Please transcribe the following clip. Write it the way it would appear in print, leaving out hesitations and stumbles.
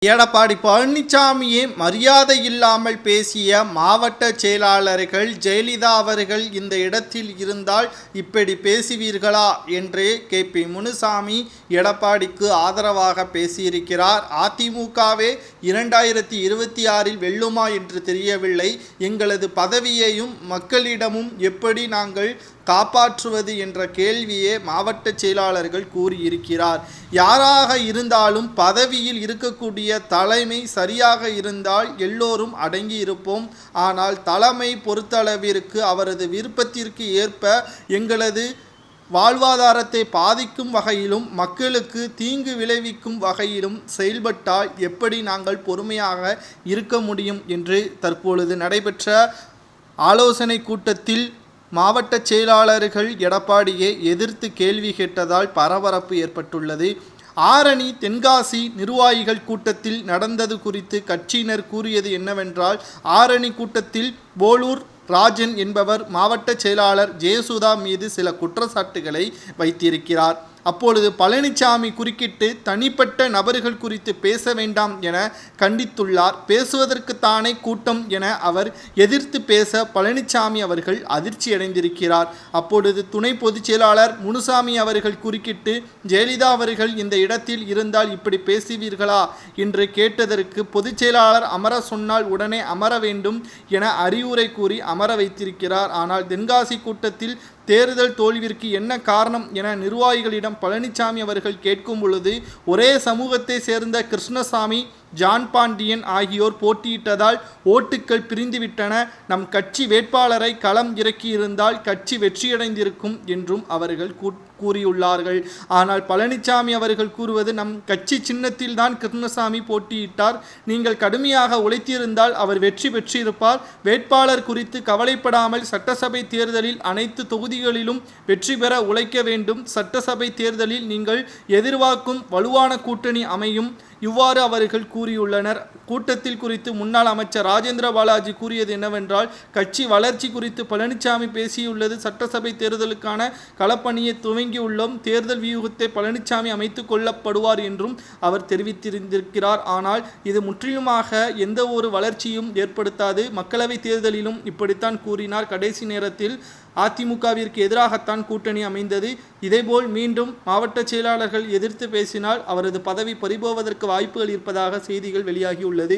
எடப்பாடி பழனிசாமியை மரியாதை இல்லாமல் பேசிய மாவட்ட செயலாளர்கள் ஜெயலலிதா அவர்கள் இந்த இடத்தில் இருந்தால் இப்படி பேசுவீர்களா என்று KP முனுசாமி எடப்பாடிக்கு ஆதரவாக பேசியிருக்கிறார். அதிமுகவே 2026 வெல்லுமா என்று தெரியவில்லை. எங்களது பதவியையும் மக்களிடமும் எப்படி நாங்கள் காப்பாற்றுவது என்ற கேள்வியே மாவட்ட செயலாளர்கள் கூறியிருக்கிறார். யாராக இருந்தாலும் பதவியில் இருக்கக்கூடிய தலைமை சரியாக இருந்தால் எல்லோரும் அடங்கி இருப்போம். ஆனால் தலைமை பொறுத்தளவிற்கு அவரது விருப்பத்திற்கு ஏற்ப எங்களது வாழ்வாதாரத்தை பாதிக்கும் வகையிலும் மக்களுக்கு தீங்கு விளைவிக்கும் வகையிலும் செயல்பட்டால் எப்படி நாங்கள் பொறுமையாக இருக்க முடியும் என்று தற்பொழுது நடைபெற்ற ஆலோசனை கூட்டத்தில் மாவட்ட செயலாளர்கள் எடப்பாடியை எதிர்த்து கேள்வி கேட்டதால் பரபரப்பு ஏற்பட்டுள்ளது. ஆரணி தென்காசி நிர்வாகிகள் கூட்டத்தில் நடந்தது குறித்து கட்சியினர் கூறியது என்னவென்றால், ஆரணி கூட்டத்தில் போலூர் ராஜன் என்பவர் மாவட்ட செயலாளர் ஜெயசுதா மீது சில குற்றச்சாட்டுகளை வைத்திருக்கிறார். அப்பொழுது பழனிசாமி குறுக்கிட்டு தனிப்பட்ட நபர்கள் குறித்து பேச வேண்டாம் என கண்டித்துள்ளார். பேசுவதற்குத்தானே கூட்டம் என அவர் எதிர்த்து பேச பழனிசாமி அவர்கள் அதிர்ச்சியடைந்திருக்கிறார். அப்பொழுது துணை பொதுச் செயலாளர் முனுசாமி அவர்கள் குறுக்கிட்டு ஜெயலலிதா அவர்கள் இந்த இடத்தில் இருந்தால் இப்படி பேசுவீர்களா என்று கேட்டதற்கு பொதுச் செயலாளர் அமர சொன்னால் உடனே அமர வேண்டும் என அறிவுரை கூறி அமர வைத்திருக்கிறார். ஆனால் தென்காசி கூட்டத்தில் தேர்தல் தோல்விற்கு என்ன காரணம் என நிர்வாகிகளிடம் பழனிசாமி அவர்கள் கேட்கும் பொழுது, ஒரே சமூகத்தை சேர்ந்த கிருஷ்ணசாமி, ஜான் பாண்டியன் ஆகியோர் போட்டியிட்டதால் ஓட்டுக்கள் பிரிந்துவிட்டன. நம் கட்சி வேட்பாளரை களம் இறக்கியிருந்தால் கட்சி வெற்றியடைந்திருக்கும் என்றும் அவர்கள் கூறியுள்ளார்கள். ஆனால் பழனிசாமி அவர்கள் கூறுவது, நம் கட்சி சின்னத்தில் தான் கிருஷ்ணசாமி போட்டியிட்டார். நீங்கள் கடுமையாக உழைத்திருந்தால் அவர் வெற்றி பெற்றிருப்பார். வேட்பாளர் குறித்து கவலைப்படாமல் சட்டசபை தேர்தலில் அனைத்து தொகுதிகளிலும் வெற்றி பெற உழைக்க வேண்டும். சட்டசபை தேர்தலில் நீங்கள் எதிர்பார்க்கும் வலுவான கூட்டணி அமையும். இவ்வாறு அவர்கள் கூறியுள்ளனர். கூட்டத்தில் குறித்து முன்னாள் அமைச்சர் ராஜேந்திர பாலாஜி கூறியது என்னவென்றால், கட்சி வளர்ச்சி குறித்து பழனிசாமி பேசியுள்ளது. சட்டசபை தேர்தலுக்கான களப்பணியை துவங்கியுள்ளோம். தேர்தல் வியூகத்தை பழனிசாமி அமைத்துக் கொள்ளப்படுவார் என்றும் அவர் தெரிவித்திருந்திருக்கிறார். ஆனால் இது முற்றிலுமாக எந்த ஒரு வளர்ச்சியும் ஏற்படுத்தாது. மக்களவை தேர்தலிலும் இப்படித்தான் கூறினார். கடைசி நேரத்தில் அதிமுகவிற்கு எதிராகத்தான் கூட்டணி அமைந்தது. இதேபோல் மீண்டும் மாவட்ட செயலாளர்கள் எதிர்த்து பேசினால் அவரது பதவி பறிபோவதற்கு வாய்ப்புகள் இருப்பதாக செய்திகள் வெளியாகியுள்ளது.